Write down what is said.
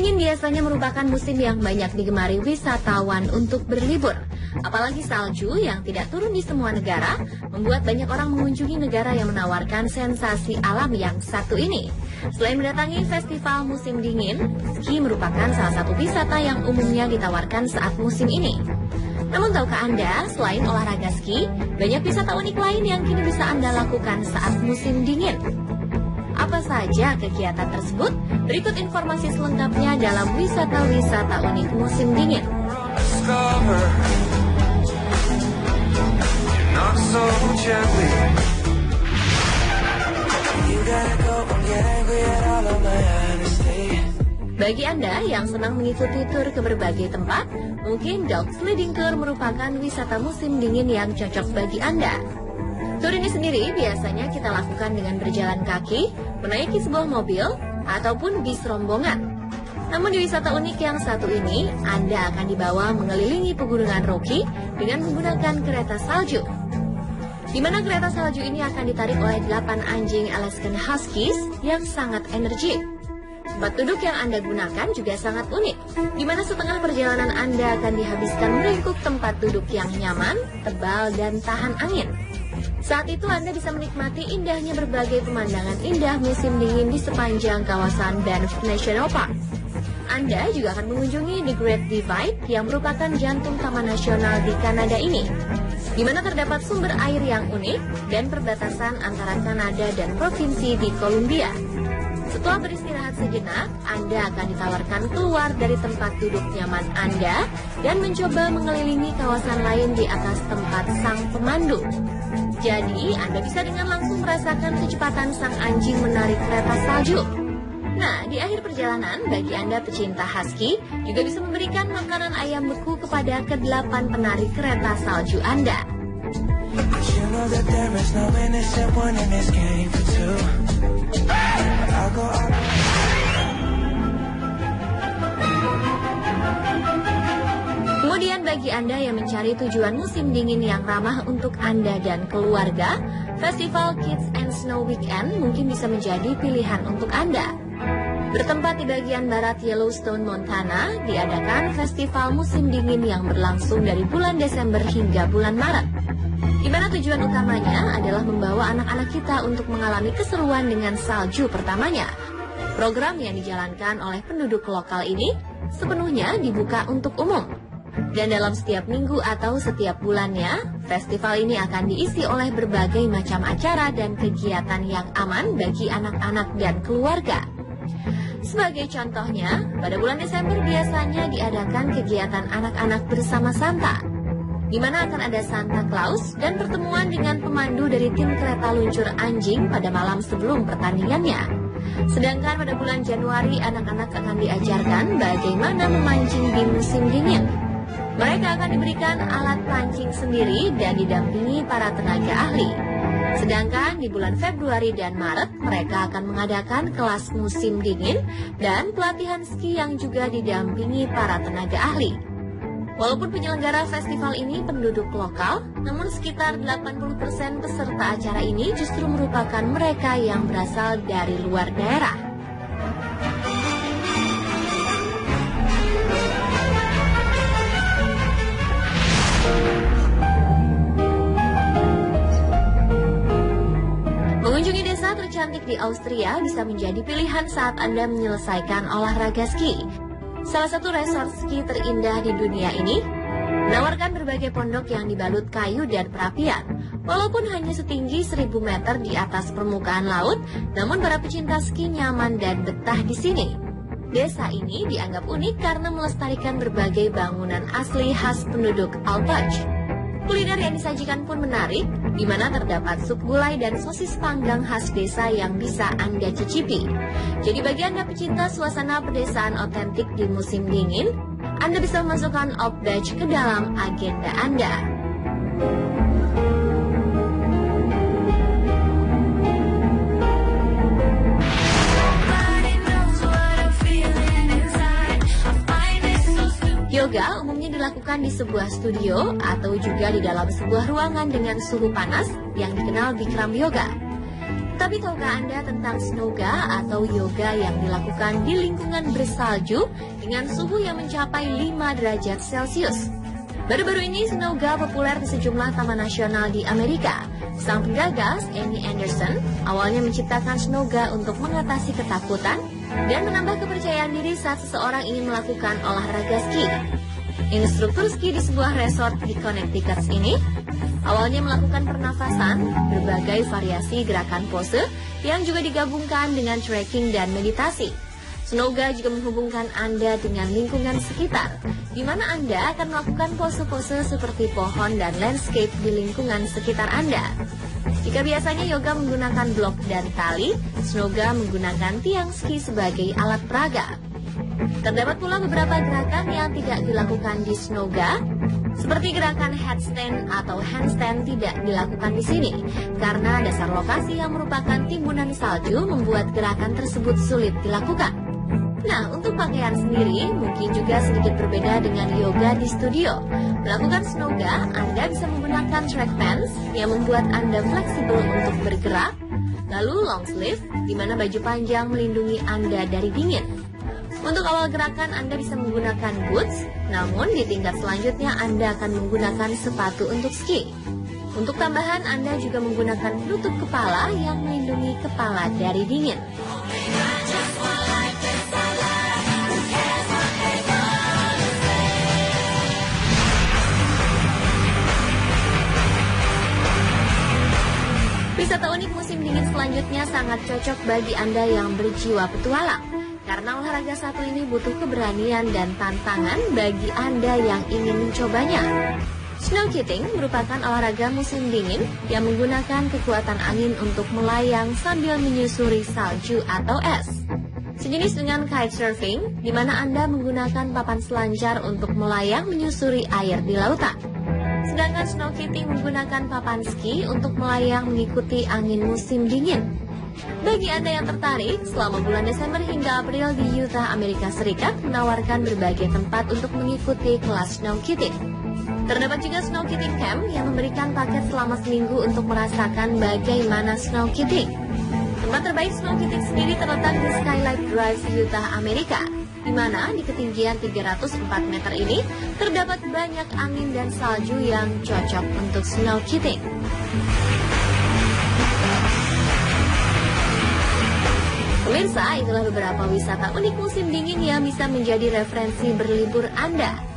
dingin biasanya merupakan musim yang banyak digemari wisatawan untuk berlibur. Apalagi salju yang tidak turun di semua negara, membuat banyak orang mengunjungi negara yang menawarkan sensasi alam yang satu ini. Selain mendatangi festival musim dingin, ski merupakan salah satu wisata yang umumnya ditawarkan saat musim ini. Namun tahukah Anda, selain olahraga ski, banyak wisata unik lain yang kini bisa Anda lakukan saat musim dingin. Apa saja kegiatan tersebut? Berikut informasi selengkapnya dalam wisata-wisata unik musim dingin. Bagi Anda yang senang mengikuti tur ke berbagai tempat, mungkin dog sliding tour merupakan wisata musim dingin yang cocok bagi Anda. Tur ini sendiri biasanya kita lakukan dengan berjalan kaki, menaiki sebuah mobil, ataupun bis rombongan. Namun di wisata unik yang satu ini, Anda akan dibawa mengelilingi pegunungan Rocky dengan menggunakan kereta salju. Di mana kereta salju ini akan ditarik oleh 8 anjing Alaskan Huskies yang sangat energik. Tempat duduk yang Anda gunakan juga sangat unik, di mana setengah perjalanan Anda akan dihabiskan meringkuk tempat duduk yang nyaman, tebal, dan tahan angin. Saat itu Anda bisa menikmati indahnya berbagai pemandangan indah musim dingin di sepanjang kawasan Banff National Park. Anda juga akan mengunjungi The Great Divide yang merupakan jantung taman nasional di Kanada ini, di mana terdapat sumber air yang unik dan perbatasan antara Kanada dan provinsi di Columbia. Setelah beristirahat sejenak, Anda akan ditawarkan keluar dari tempat duduk nyaman Anda dan mencoba mengelilingi kawasan lain di atas tempat sang pemandu. Jadi, Anda bisa dengan langsung merasakan kecepatan sang anjing menarik kereta salju. Nah, di akhir perjalanan, bagi Anda pecinta husky, juga bisa memberikan makanan ayam beku kepada ke-8 penarik kereta salju Anda. Kemudian bagi Anda yang mencari tujuan musim dingin yang ramah untuk Anda dan keluarga, Festival Kids and Snow Weekend mungkin bisa menjadi pilihan untuk Anda. Bertempat di bagian barat Yellowstone, Montana, diadakan festival musim dingin yang berlangsung dari bulan Desember hingga bulan Maret. Di mana tujuan utamanya adalah membawa anak-anak kita untuk mengalami keseruan dengan salju pertamanya. Program yang dijalankan oleh penduduk lokal ini sepenuhnya dibuka untuk umum. Dan dalam setiap minggu atau setiap bulannya, festival ini akan diisi oleh berbagai macam acara dan kegiatan yang aman bagi anak-anak dan keluarga. Sebagai contohnya, pada bulan Desember biasanya diadakan kegiatan anak-anak bersama Santa, di mana akan ada Santa Claus dan pertemuan dengan pemandu dari tim kereta luncur anjing pada malam sebelum pertandingannya. Sedangkan pada bulan Januari, anak-anak akan diajarkan bagaimana memancing di musim dingin. Mereka akan diberikan alat pancing sendiri dan didampingi para tenaga ahli. Sedangkan di bulan Februari dan Maret, mereka akan mengadakan kelas musim dingin dan pelatihan ski yang juga didampingi para tenaga ahli. Walaupun penyelenggara festival ini penduduk lokal, namun sekitar 80% peserta acara ini justru merupakan mereka yang berasal dari luar daerah. Mengunjungi desa tercantik di Austria bisa menjadi pilihan saat Anda menyelesaikan olahraga ski. Salah satu resort ski terindah di dunia ini menawarkan berbagai pondok yang dibalut kayu dan perapian. Walaupun hanya setinggi 1000 meter di atas permukaan laut, namun para pecinta ski nyaman dan betah di sini. Desa ini dianggap unik karena melestarikan berbagai bangunan asli khas penduduk Alpage. Kuliner yang disajikan pun menarik, di mana terdapat sup gulai dan sosis panggang khas desa yang bisa Anda cicipi. Jadi bagi Anda pecinta suasana pedesaan otentik di musim dingin, Anda bisa memasukkan Alpage ke dalam agenda Anda. Yoga umumnya dilakukan di sebuah studio atau juga di dalam sebuah ruangan dengan suhu panas yang dikenal Bikram Yoga. Tetapi tahukah Anda tentang snowga atau yoga yang dilakukan di lingkungan bersalju dengan suhu yang mencapai 5 derajat Celcius? Baru-baru ini snowga populer di sejumlah taman nasional di Amerika. Sang penggagas, Amy Anderson, awalnya menciptakan snowga untuk mengatasi ketakutan dan menambah kepercayaan diri saat seseorang ingin melakukan olahraga ski. Instruktur ski di sebuah resort di Connecticut ini awalnya melakukan pernafasan, berbagai variasi gerakan pose yang juga digabungkan dengan trekking dan meditasi. Snowga juga menghubungkan Anda dengan lingkungan sekitar, di mana Anda akan melakukan pose-pose seperti pohon dan landscape di lingkungan sekitar Anda. Jika biasanya yoga menggunakan blok dan tali, snowga menggunakan tiang ski sebagai alat peraga. Terdapat pula beberapa gerakan yang tidak dilakukan di snowga, seperti gerakan headstand atau handstand tidak dilakukan di sini, karena dasar lokasi yang merupakan timbunan salju membuat gerakan tersebut sulit dilakukan. Nah, untuk pakaian sendiri mungkin juga sedikit berbeda dengan yoga di studio. Melakukan snowga, Anda bisa menggunakan track pants yang membuat Anda fleksibel untuk bergerak, lalu long sleeve, di mana baju panjang melindungi Anda dari dingin. Untuk awal gerakan Anda bisa menggunakan boots, namun di tingkat selanjutnya Anda akan menggunakan sepatu untuk ski. Untuk tambahan Anda juga menggunakan penutup kepala yang melindungi kepala dari dingin. Wisata unik musim dingin selanjutnya sangat cocok bagi Anda yang berjiwa petualang. Karena olahraga satu ini butuh keberanian dan tantangan bagi Anda yang ingin mencobanya. Snowkiting merupakan olahraga musim dingin yang menggunakan kekuatan angin untuk melayang sambil menyusuri salju atau es. Sejenis dengan kitesurfing, di mana Anda menggunakan papan selancar untuk melayang menyusuri air di lautan. Sedangkan snowkiting menggunakan papan ski untuk melayang mengikuti angin musim dingin. Bagi Anda yang tertarik, selama bulan Desember hingga April di Utah, Amerika Serikat menawarkan berbagai tempat untuk mengikuti kelas snowkiting. Terdapat juga snowkiting camp yang memberikan paket selama seminggu untuk merasakan bagaimana snowkiting. Tempat terbaik snowkiting sendiri terletak di Skylight Drive, Utah, Amerika, di mana di ketinggian 304 meter ini terdapat banyak angin dan salju yang cocok untuk snowkiting. Pemirsa, itulah beberapa wisata unik musim dingin yang bisa menjadi referensi berlibur Anda.